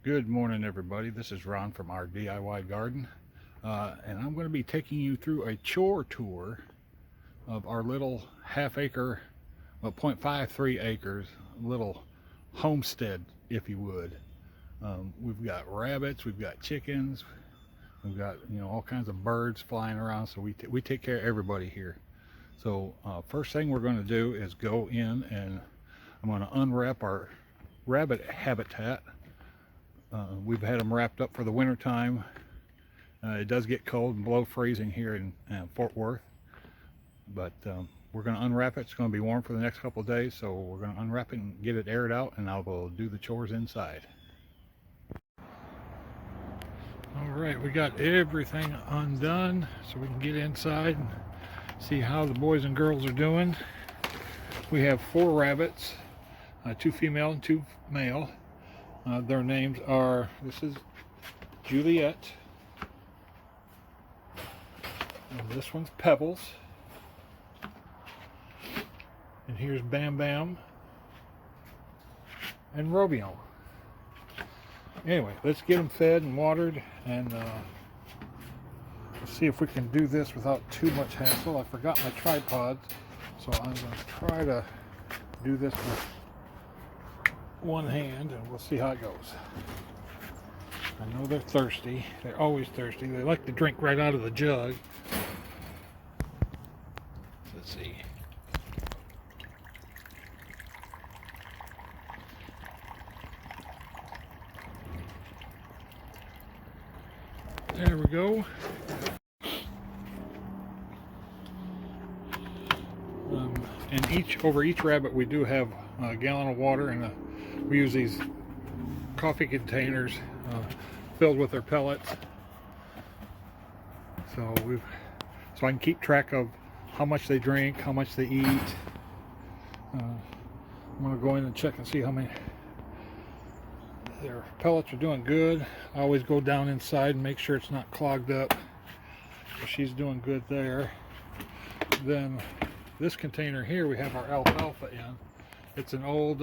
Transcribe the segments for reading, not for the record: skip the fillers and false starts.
Good morning, everybody. This is Ron from our DIY garden, and I'm going to be taking you through a chore tour of our little half-acre, well, 0.53 acres, little homestead, if you would. We've got rabbits, we've got chickens, we've got all kinds of birds flying around. So we take care of everybody here. So first thing we're going to do is go in and I'm going to unwrap our rabbit habitat. We've had them wrapped up for the winter time. It does get cold and below freezing here in Fort Worth, but we're going to unwrap it. It's going to be warm for the next couple of days, so we're going to unwrap it and get it aired out, and I will do the chores inside. All right, we got everything undone, so we can get inside and see how the boys and girls are doing. We have 4 rabbits, 2 female and 2 male. Their names are, this is Juliet, and this one's Pebbles, and here's Bam Bam and Romeo. Anyway, let's get them fed and watered, and let's see if we can do this without too much hassle. I forgot my tripod, so I'm going to try to do this with one hand, and we'll see how it goes. I know they're thirsty. They're always thirsty. They like to drink right out of the jug. Let's see. There we go. And over each rabbit we do have a gallon of water, and we use these coffee containers filled with their pellets. So I can keep track of how much they drink, how much they eat. I'm going to go in and check and see how many. Their pellets are doing good. I always go down inside and make sure it's not clogged up. So she's doing good there. Then this container here, we have our alfalfa in. It's an old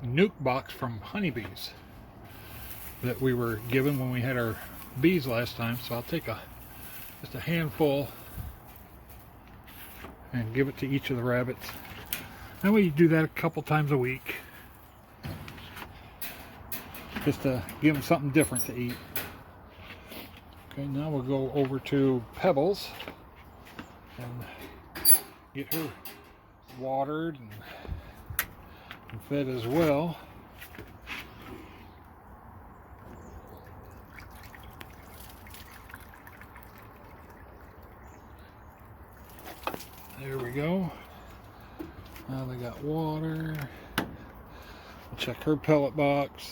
nuke box from honeybees that we were given when we had our bees last time. So I'll take just a handful and give it to each of the rabbits. And we do that a couple times a week, just to give them something different to eat. Okay, now we'll go over to Pebbles and get her watered and fed as well. There we go. Now they got water. We'll check her pellet box.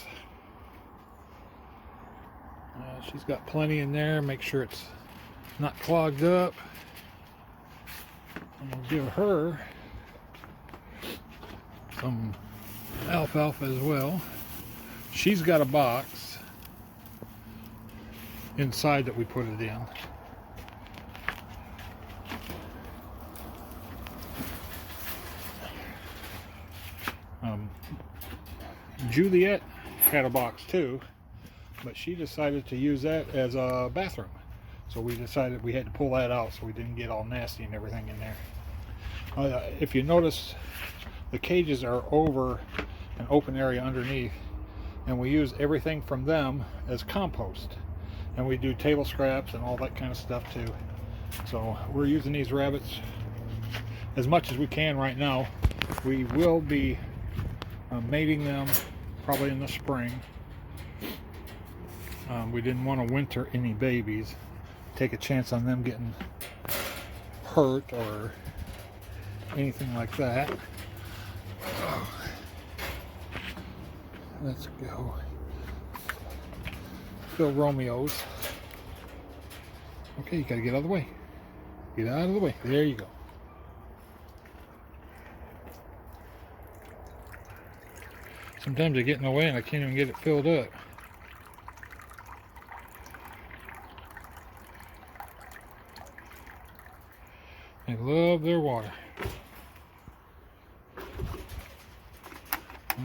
She's got plenty in there. Make sure it's not clogged up. I'm going to give her some alfalfa as well. She's got a box inside that we put it in. Juliet had a box too, but she decided to use that as a bathroom. So we decided we had to pull that out so we didn't get all nasty and everything in there. If you notice, the cages are over an open area underneath, and we use everything from them as compost. And we do table scraps and all that kind of stuff too. So we're using these rabbits as much as we can right now. We will be mating them probably in the spring. We didn't want to winter any babies, take a chance on them getting hurt or anything like that. Let's go fill Romeo's. Okay, you gotta get out of the way. Get out of the way. There you go. Sometimes they get in the way and I can't even get it filled up. They love their water.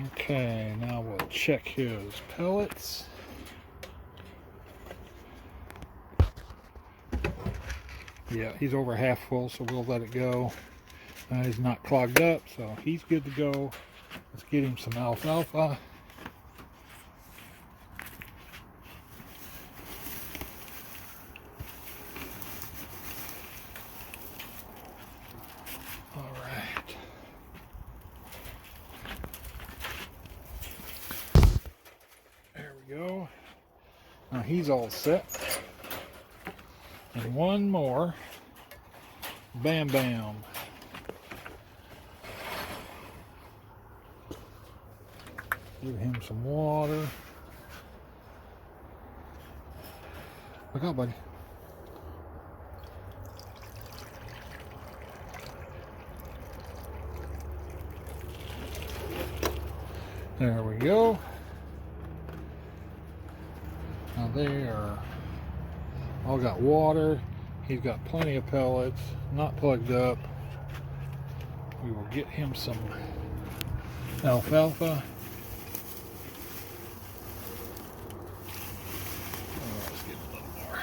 Okay, now we'll check his pellets. Yeah, he's over half full, so we'll let it go. He's not clogged up, so he's good to go. Let's get him some alfalfa. All right. There we go. Now he's all set. And one more. Bam Bam. Give him some water. Look out, buddy. There we go. Now they are all got water. He's got plenty of pellets, not plugged up. We will get him some alfalfa. Let's get a little more.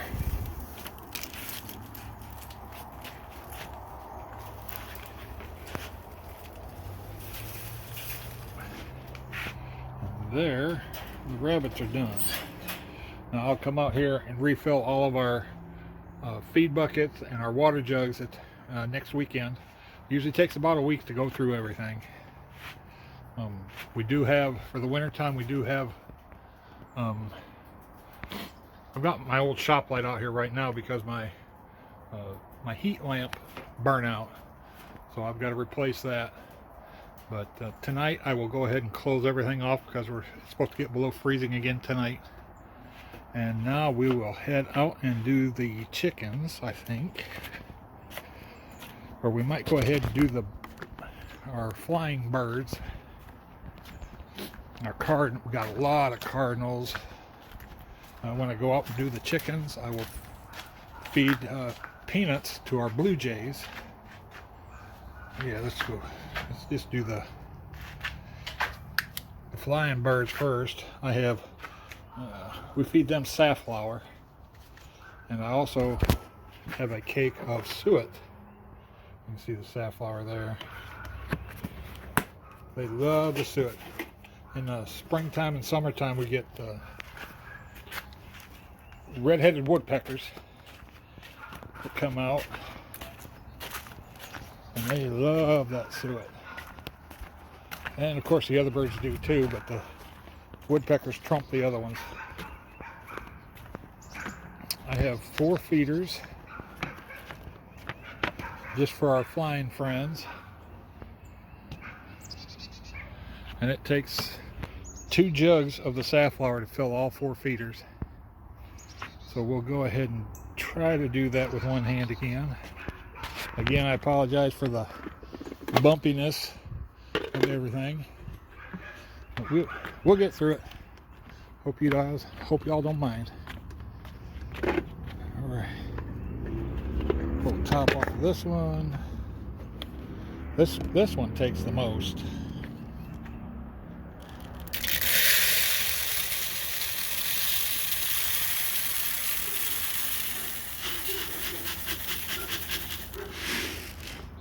And there, the rabbits are done. Now I'll come out here and refill all of our feed buckets and our water jugs at next weekend. Usually takes about a week to go through everything. We do have, for the winter time, we do have I've got my old shop light out here right now because my my heat lamp burnt out, so I've got to replace that. But tonight I will go ahead and close everything off because we're supposed to get below freezing again tonight. And now we will head out and do the chickens, I think. Or we might go ahead and do our flying birds. We got a lot of cardinals. When I go out and do the chickens, I will feed peanuts to our bluejays. Yeah, let's just do the flying birds first. I have we feed them saflower, and I also have a cake of suet. You can see the safflower there. They love the suet. In the springtime and summertime, we get red-headed woodpeckers that come out, and they love that suet. And of course the other birds do too, but the woodpeckers trump the other ones. I have 4 feeders just for our flying friends, and it takes 2 jugs of the safflower to fill all 4 feeders. So we'll go ahead and try to do that with one hand again. Again, I apologize for the bumpiness of everything, but we'll get through it. Hope y'all don't mind. All right, pull the top off of this one. This one takes the most.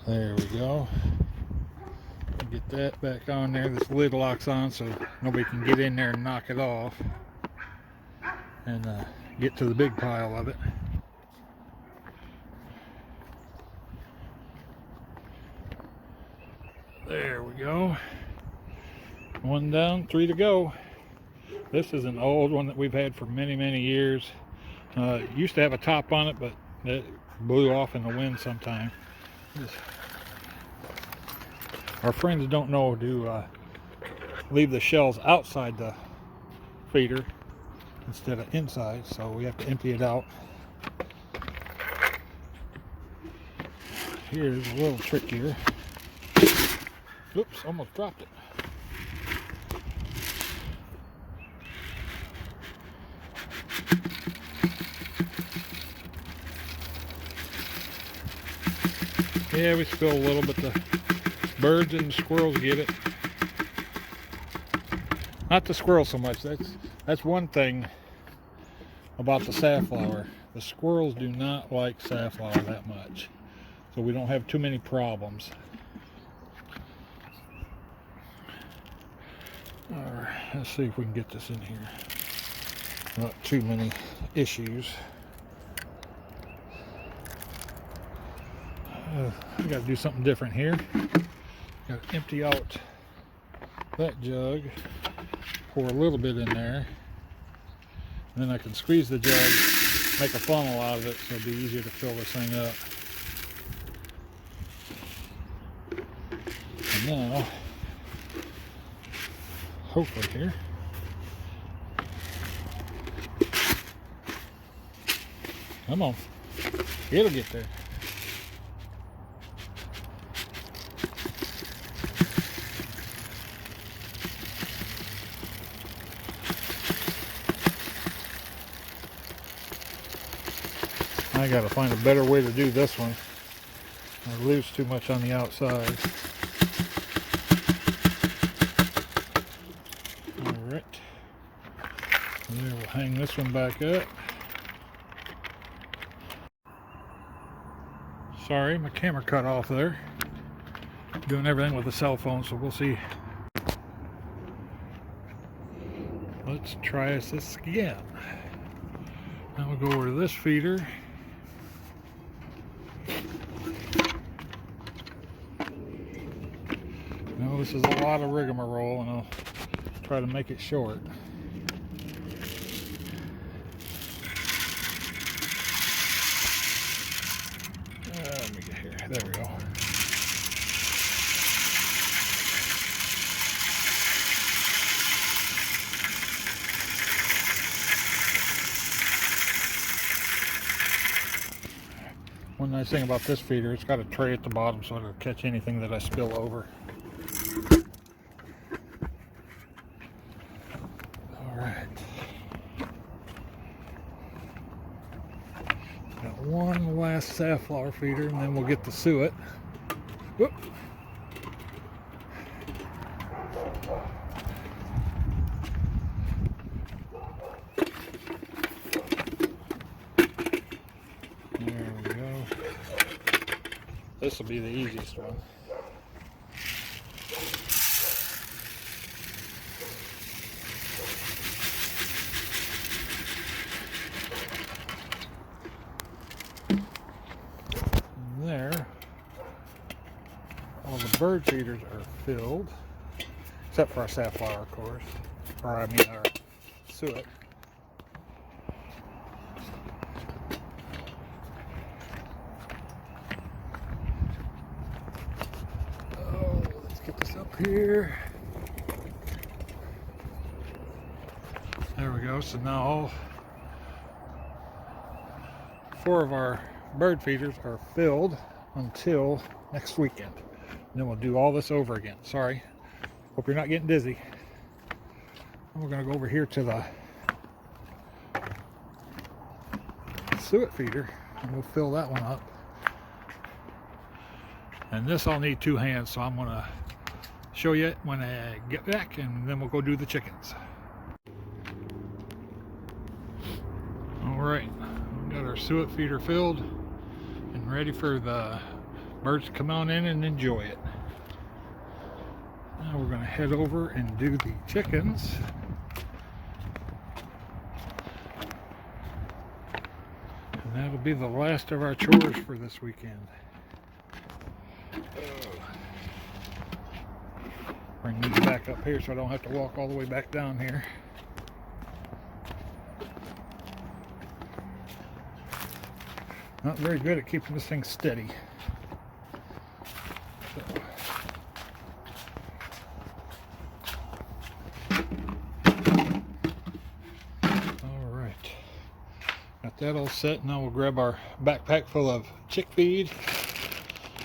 There we go. Get that back on there. This lid locks on so nobody can get in there and knock it off and get to the big pile of it. There we go. 1 down, 3 to go. This is an old one that we've had for many years. Used to have a top on it, but it blew off in the wind sometime. Our friends don't know to leave the shells outside the feeder instead of inside, so we have to empty it out. Here's a little trickier. Oops, almost dropped it. Yeah, we spill a little, but the birds and the squirrels get it. Not the squirrels so much. That's one thing about the safflower. The squirrels do not like safflower that much, so we don't have too many problems. Alright, let's see if we can get this in here. Not too many issues. We got to do something different here. Got to empty out that jug, pour a little bit in there, and then I can squeeze the jug, make a funnel out of it, so it'll be easier to fill this thing up. And now, hopefully here, come on, it'll get there. I gotta find a better way to do this one. I lose too much on the outside. Alright. And then we'll hang this one back up. Sorry, my camera cut off there. Doing everything with a cell phone, so we'll see. Let's try this again. Now we'll go over to this feeder. Now this is a lot of rigmarole, and I'll try to make it short. Let me get here. There we go. One nice thing about this feeder, it's got a tray at the bottom so it'll catch anything that I spill over. Alright. Got one last safflower feeder and then we'll get the suet. Whoop. This will be the easiest one. And there, all the bird feeders are filled, except for our safflower, of course, or I mean our suet. Here, there we go. So now all 4 of our bird feeders are filled until next weekend, and then we'll do all this over again. Sorry, hope you're not getting dizzy. And we're going to go over here to the suet feeder and we'll fill that one up, and this I'll need 2 hands, so I'm going to show you it when I get back, and then we'll go do the chickens. Alright, we've got our suet feeder filled and ready for the birds to come on in and enjoy it. Now we're going to head over and do the chickens. And that'll be the last of our chores for this weekend. Bring these back up here so I don't have to walk all the way back down here. Not very good at keeping this thing steady. Alright. Got that all set. Now we'll grab our backpack full of chick feed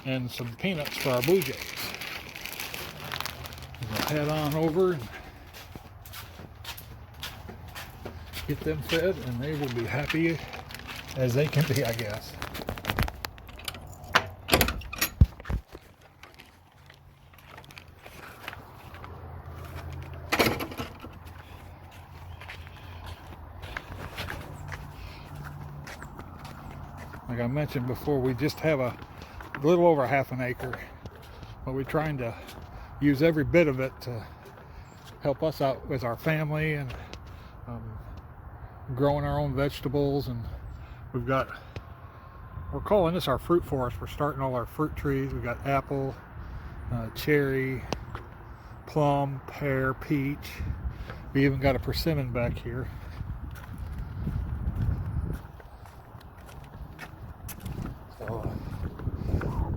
and some peanuts for our blue jays. We'll head on over and get them fed, and they will be happy as they can be, I guess. Like I mentioned before, we just have a little over half an acre, but we're trying to use every bit of it to help us out with our family and growing our own vegetables. And we're calling this our fruit forest. We're starting all our fruit trees. We've got apple, cherry, plum, pear, peach. We even got a persimmon back here. So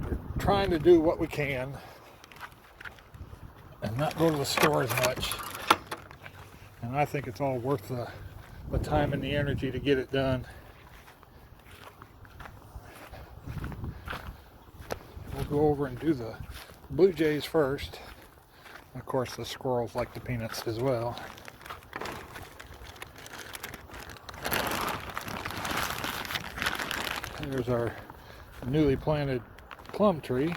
we're trying to do what we can and not go to the store as much. And I think it's all worth the time and the energy to get it done. We'll go over and do the bluejays first. Of course, the squirrels like the peanuts as well. There's our newly planted plum tree.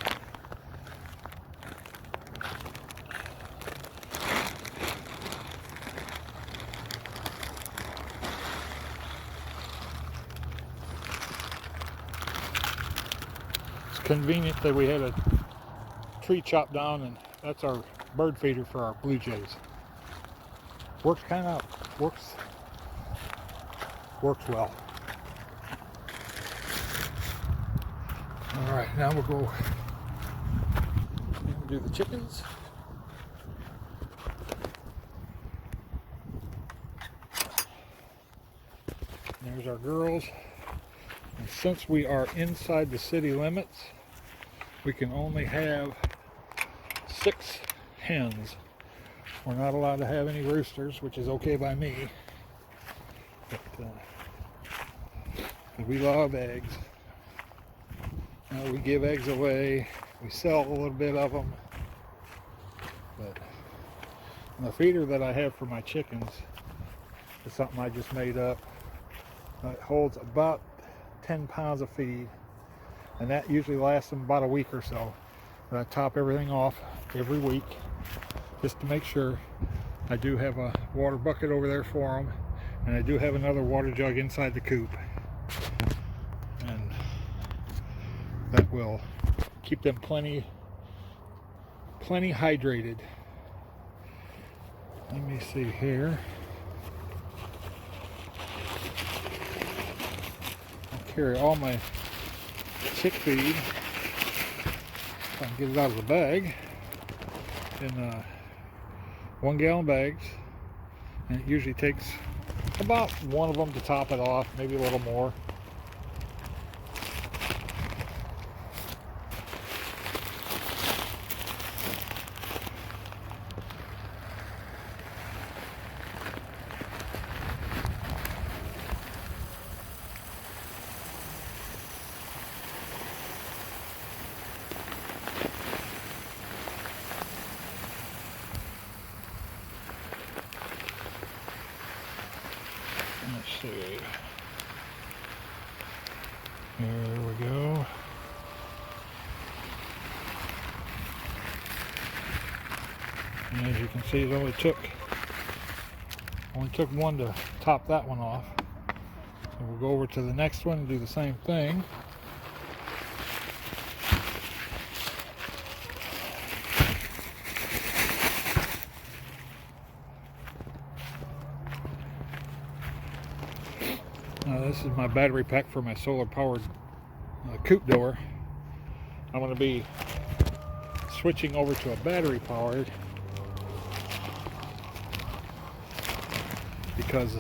It's convenient that we had a tree chopped down, and that's our bird feeder for our blue jays. Works well. All right, now we'll go and do the chickens. There's our girls. And since we are inside the city limits, we can only have 6 hens. We're not allowed to have any roosters, which is okay by me. But we love eggs. We give eggs away. We sell a little bit of them. But the feeder that I have for my chickens is something I just made up. It holds about 10 pounds of feed, and that usually lasts them about a week or so. And I top everything off every week just to make sure. I do have a water bucket over there for them, and I do have another water jug inside the coop, and that will keep them plenty hydrated. Let me see here. I'll carry all my chick feed, if I can get it out of the bag, in 1 gallon bags, and it usually takes about one of them to top it off, maybe a little more. Let's see. There we go. And as you can see, it only took one to top that one off. So we'll go over to the next one and do the same thing. This is my battery pack for my solar powered coop door. I'm going to be switching over to a battery powered because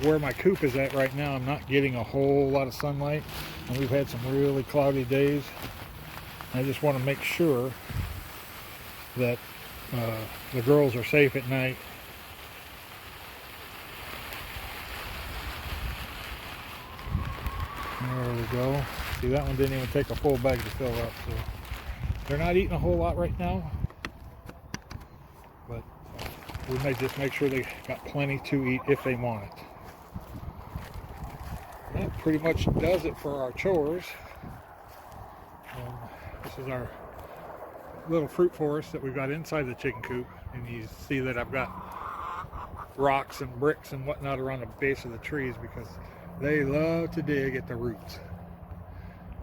where my coop is at right now, I'm not getting a whole lot of sunlight, and we've had some really cloudy days. I just want to make sure that the girls are safe at night. There we go. See, that one didn't even take a full bag to fill up. So they're not eating a whole lot right now, but we may just make sure they got plenty to eat if they want it. That pretty much does it for our chores. This is our little fruit forest that we've got inside the chicken coop, and you see that I've got rocks and bricks and whatnot around the base of the trees because They love to dig at the roots.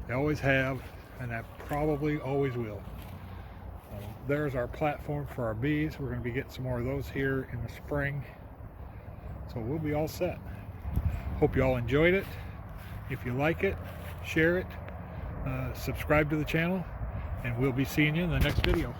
They always have, and that probably always will. There's our platform for our bees. We're going to be getting some more of those here in the spring. So we'll be all set. Hope you all enjoyed it. If you like it, share it, subscribe to the channel, and we'll be seeing you in the next video.